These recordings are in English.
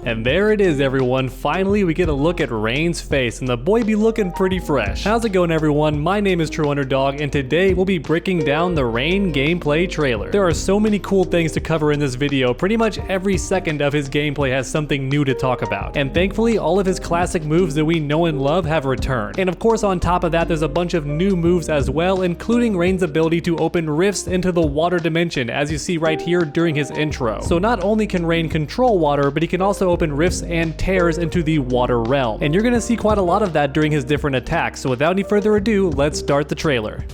And there it is, everyone. Finally, we get a look at Rain's face, and the boy be looking pretty fresh. How's it going, everyone? My name is True Underdog, and today we'll be breaking down the Rain gameplay trailer. There are so many cool things to cover in this video. Pretty much every second of his gameplay has something new to talk about. And thankfully, all of his classic moves that we know and love have returned. And of course, on top of that, there's a bunch of new moves as well, including Rain's ability to open rifts into the water dimension, as you see right here during his intro. So not only can Rain control water, but he can also open rifts and tears into the water realm. And you're gonna see quite a lot of that during his different attacks. So without any further ado, let's start the trailer.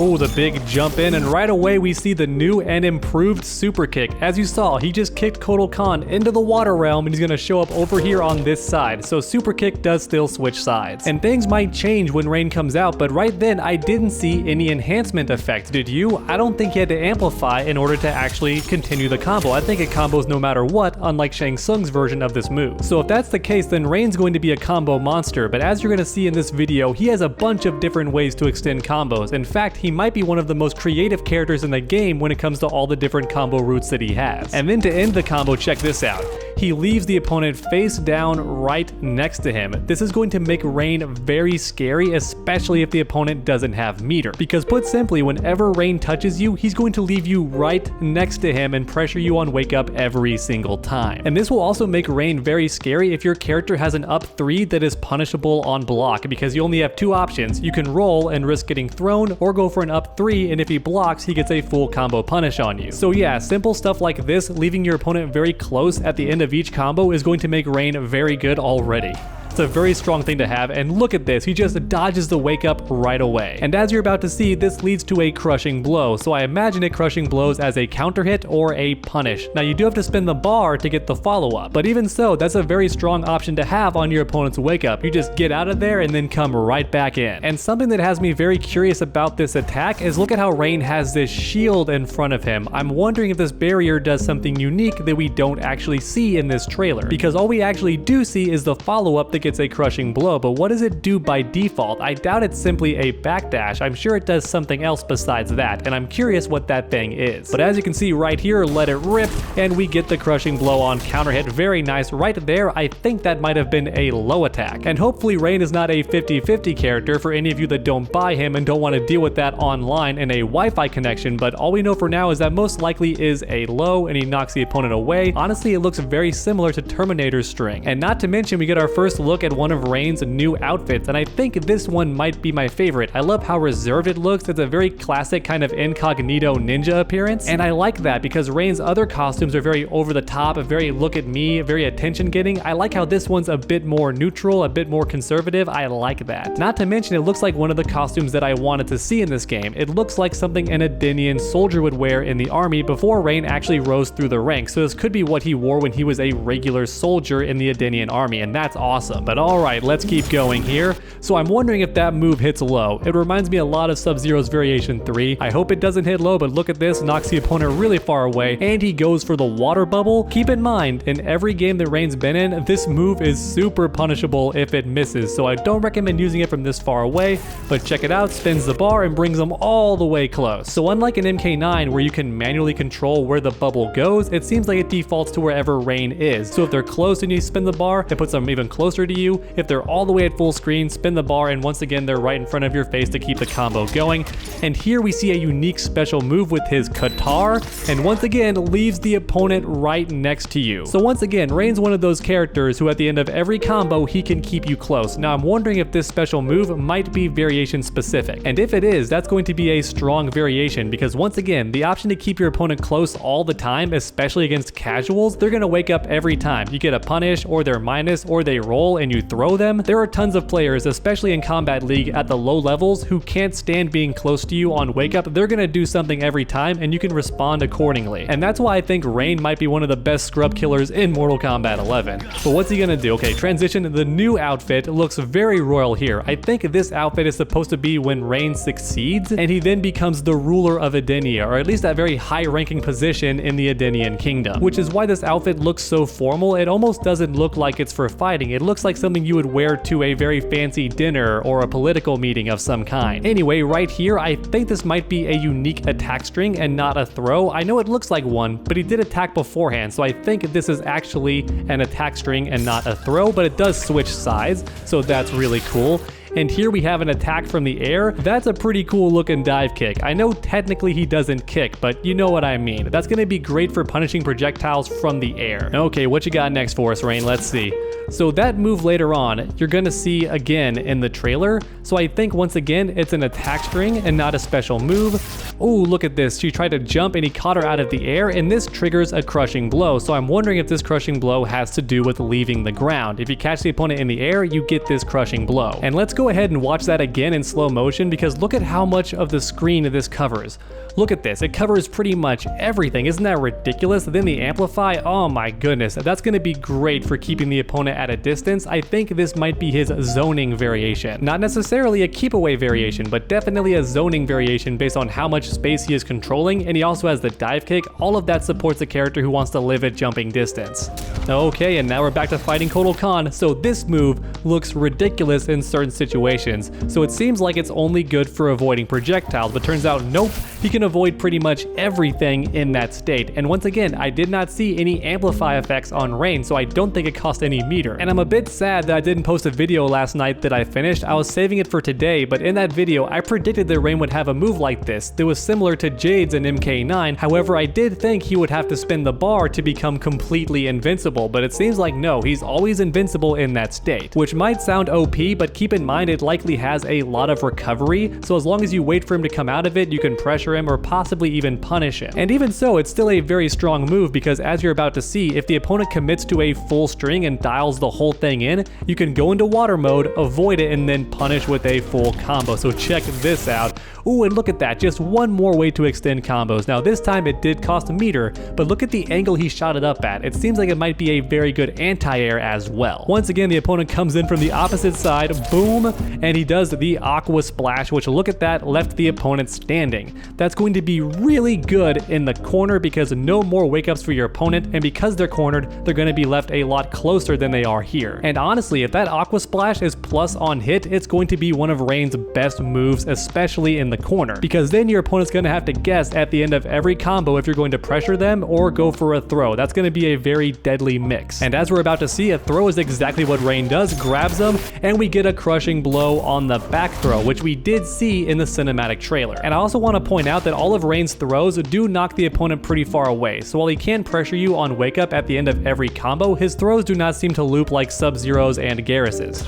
Oh, the big jump in, and right away we see the new and improved Superkick. As you saw, he just kicked Kotal Khan into the water realm, and he's gonna show up over here on this side. So Superkick does still switch sides. And things might change when Rain comes out, but right then I didn't see any enhancement effect. Did you? I don't think he had to amplify in order to actually continue the combo. I think it combos no matter what, unlike Shang Tsung's version of this move. So if that's the case, then Rain's going to be a combo monster, but as you're gonna see in this video, he has a bunch of different ways to extend combos. In fact, he might be one of the most creative characters in the game when it comes to all the different combo routes that he has. And then to end the combo, check this out. He leaves the opponent face down right next to him. This is going to make Rain very scary, especially if the opponent doesn't have meter. Because put simply, whenever Rain touches you, he's going to leave you right next to him and pressure you on wake up every single time. And this will also make Rain very scary if your character has an up 3 that is punishable on block, because you only have two options. You can roll and risk getting thrown, or go for an up 3, and if he blocks, he gets a full combo punish on you. So yeah, simple stuff like this, leaving your opponent very close at the end of each combo, is going to make Rain very good already. It's a very strong thing to have, and look at this, he just dodges the wake up right away. And as you're about to see, this leads to a crushing blow, so I imagine it crushing blows as a counter hit or a punish. Now you do have to spin the bar to get the follow-up, but even so, that's a very strong option to have on your opponent's wake up. You just get out of there and then come right back in. And something that has me very curious about this attack is look at how Rain has this shield in front of him. I'm wondering if this barrier does something unique that we don't actually see in this trailer, because all we actually do see is the follow-up that gets a crushing blow, but what does it do by default? I doubt it's simply a backdash. I'm sure it does something else besides that, and I'm curious what that thing is. But as you can see right here, let it rip, and we get the crushing blow on Counterhead. Very nice. Right there, I think that might have been a low attack. And hopefully Rain is not a 50-50 character for any of you that don't buy him and don't want to deal with that online in a Wi-Fi connection, but all we know for now is that most likely is a low, and he knocks the opponent away. Honestly, it looks very similar to Terminator's string. And not to mention, we get our first look at one of Rain's new outfits, and I think this one might be my favorite. I love how reserved it looks. It's a very classic kind of incognito ninja appearance, and I like that because Rain's other costumes are very over the top, very look at me, very attention getting. I like how this one's a bit more neutral, a bit more conservative. I like that. Not to mention, it looks like one of the costumes that I wanted to see in this game. It looks like something an Edenian soldier would wear in the army before Rain actually rose through the ranks, so this could be what he wore when he was a regular soldier in the Edenian army, and that's awesome. But alright, let's keep going here. So I'm wondering if that move hits low. It reminds me a lot of Sub-Zero's Variation 3. I hope it doesn't hit low, but look at this, knocks the opponent really far away, and he goes for the water bubble. Keep in mind, in every game that Rain's been in, this move is super punishable if it misses, so I don't recommend using it from this far away, but check it out, spins the bar and brings them all the way close. So unlike an MK9 where you can manually control where the bubble goes, it seems like it defaults to wherever Rain is. So if they're close and you spin the bar, it puts them even closer to you. If they're all the way at full screen, spin the bar, and once again they're right in front of your face to keep the combo going. And here we see a unique special move with his Qatar, and once again leaves the opponent right next to you. So once again, Rain's one of those characters who at the end of every combo he can keep you close. Now I'm wondering if this special move might be variation specific, and if it is, that's going to be a strong variation, because once again, the option to keep your opponent close all the time, especially against casuals, they're gonna wake up every time. You get a punish, or they're minus, or they roll and you throw them. There are tons of players, especially in Combat League at the low levels, who can't stand being close to you on wake up. They're gonna do something every time, and you can respond accordingly. And that's why I think Rain might be one of the best scrub killers in Mortal Kombat 11. But what's he gonna do? Okay, transition. The new outfit looks very royal here. I think this outfit is supposed to be when Rain succeeds, and he then becomes the ruler of Edenia, or at least a very high-ranking position in the Edenian kingdom, which is why this outfit looks so formal. It almost doesn't look like it's for fighting. It looks like like something you would wear to a very fancy dinner or a political meeting of some kind. Anyway, right here, I think this might be a unique attack string and not a throw. I know it looks like one, but he did attack beforehand, so I think this is actually an attack string and not a throw, but it does switch sides, so that's really cool. And here we have an attack from the air. That's a pretty cool looking dive kick. I know technically he doesn't kick, but you know what I mean. That's gonna be great for punishing projectiles from the air. Okay, what you got next for us, Rain? Let's see. So that move later on, you're gonna see again in the trailer. So I think once again, it's an attack string and not a special move. Oh, look at this. She tried to jump and he caught her out of the air, and this triggers a crushing blow. So I'm wondering if this crushing blow has to do with leaving the ground. If you catch the opponent in the air, you get this crushing blow. And let's go ahead and watch that again in slow motion, because look at how much of the screen this covers. Look at this, it covers pretty much everything. Isn't that ridiculous? Then the amplify, oh my goodness, that's gonna be great for keeping the opponent at a distance. I think this might be his zoning variation. Not necessarily a keep away variation, but definitely a zoning variation based on how much space he is controlling, and he also has the dive kick. All of that supports a character who wants to live at jumping distance. Okay, and now we're back to fighting Kotal Khan. So this move looks ridiculous in certain situations. So it seems like it's only good for avoiding projectiles, but turns out nope, he can avoid pretty much everything in that state. And once again, I did not see any amplify effects on Rain, so I don't think it cost any meter. And I'm a bit sad that I didn't post a video last night that I finished. I was saving it for today, but in that video, I predicted that Rain would have a move like this that was similar to Jade's in MK9. However, I did think he would have to spin the bar to become completely invincible, but it seems like no, he's always invincible in that state, which might sound OP, but keep in mind it likely has a lot of recovery, so as long as you wait for him to come out of it, you can pressure him or possibly even punish him. And even so, it's still a very strong move, because as you're about to see, if the opponent commits to a full string and dials the whole thing in, you can go into water mode, avoid it, and then punish with a full combo. So check this out. Ooh, and look at that, just one more way to extend combos. Now this time it did cost a meter, but look at the angle he shot it up at. It seems like it might be a very good anti-air as well. Once again, the opponent comes in from the opposite side, boom, and he does the aqua splash, which look at that, left the opponent standing. That's going to be really good in the corner because no more wake ups for your opponent, and because they're cornered, they're going to be left a lot closer than they are here. And honestly, if that aqua splash is plus on hit, it's going to be one of Rain's best moves, especially in the corner, because then your opponent's going to have to guess at the end of every combo if you're going to pressure them or go for a throw. That's going to be a very deadly mix. And as we're about to see, a throw is exactly what Rain does, grabs them, and we get a crushing blow on the back throw, which we did see in the cinematic trailer. And I also want to point out that all of Rain's throws do knock the opponent pretty far away, so while he can pressure you on wake up at the end of every combo, his throws do not seem to loop like Sub-Zeros and Garruses.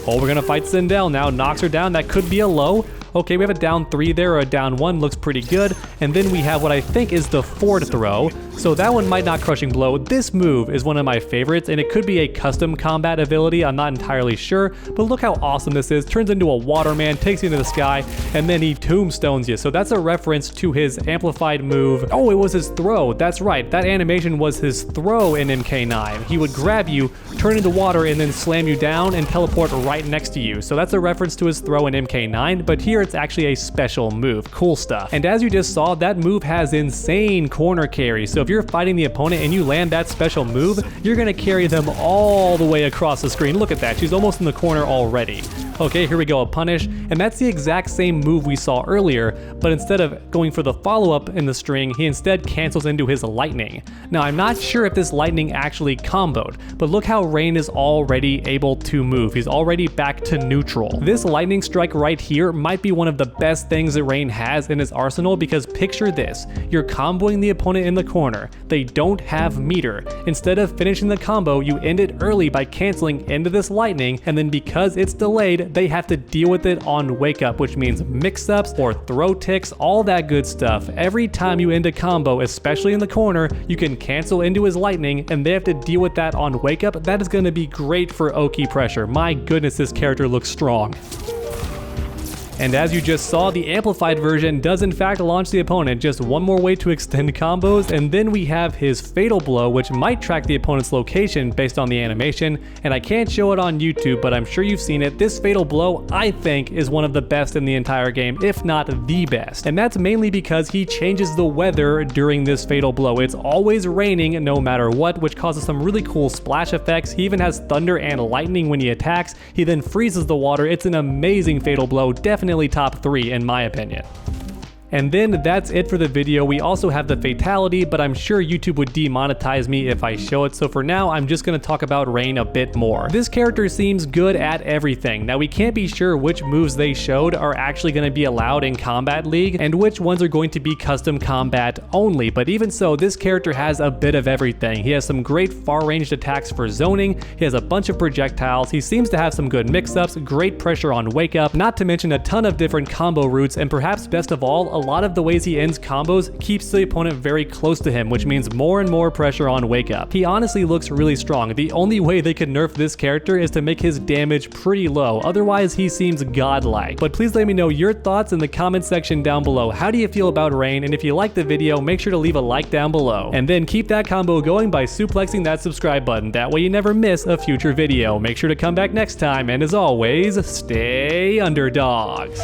Oh, we're gonna fight Sindel now, knocks her down, that could be a low. Okay, we have a down 3 there, or a down 1, looks pretty good. And then we have what I think is the forward throw. So that one might not crushing blow. This move is one of my favorites, and it could be a custom combat ability, I'm not entirely sure. But look how awesome this is. Turns into a waterman, takes you into the sky, and then he tombstones you. So that's a reference to his amplified move. Oh, it was his throw. That's right, that animation was his throw in MK9. He would grab you, turn into water, and then slam you down and teleport right next to you. So that's a reference to his throw in MK9, but here it's actually a special move. Cool stuff. And as you just saw, that move has insane corner carry. So if you're fighting the opponent and you land that special move, you're gonna carry them all the way across the screen. Look at that, she's almost in the corner already. Okay, here we go, a punish, and that's the exact same move we saw earlier, but instead of going for the follow-up in the string, he instead cancels into his lightning. Now, I'm not sure if this lightning actually comboed, but look how Rain is already able to move. He's already back to neutral. This lightning strike right here might be one of the best things that Rain has in his arsenal, because picture this, you're comboing the opponent in the corner, they don't have meter. Instead of finishing the combo, you end it early by canceling into this lightning, and then because it's delayed, they have to deal with it on wake up, which means mix-ups or throw ticks, all that good stuff. Every time you end a combo, especially in the corner, you can cancel into his lightning, and they have to deal with that on wake up. That is going to be great for Oki pressure. My goodness, this character looks strong. And as you just saw, the amplified version does in fact launch the opponent, just one more way to extend combos. And then we have his Fatal Blow, which might track the opponent's location based on the animation, and I can't show it on YouTube, but I'm sure you've seen it. This Fatal Blow, I think, is one of the best in the entire game, if not the best. And that's mainly because he changes the weather during this Fatal Blow. It's always raining no matter what, which causes some really cool splash effects. He even has thunder and lightning when he attacks. He then freezes the water. It's an amazing Fatal Blow, definitely top 3 in my opinion. And then that's it for the video. We also have the fatality, but I'm sure YouTube would demonetize me if I show it, so for now I'm just going to talk about Rain a bit more. This character seems good at everything. Now we can't be sure which moves they showed are actually going to be allowed in Combat League and which ones are going to be custom combat only, but even so, this character has a bit of everything. He has some great far-ranged attacks for zoning, he has a bunch of projectiles, he seems to have some good mix-ups, great pressure on wake up, not to mention a ton of different combo routes, and perhaps best of all, a lot of the ways he ends combos keeps the opponent very close to him, which means more and more pressure on wake up. He honestly looks really strong. The only way they could nerf this character is to make his damage pretty low, otherwise he seems godlike. But please let me know your thoughts in the comment section down below. How do you feel about Rain? And if you like the video, make sure to leave a like down below. And then keep that combo going by suplexing that subscribe button, that way you never miss a future video. Make sure to come back next time, and as always, stay underdogs.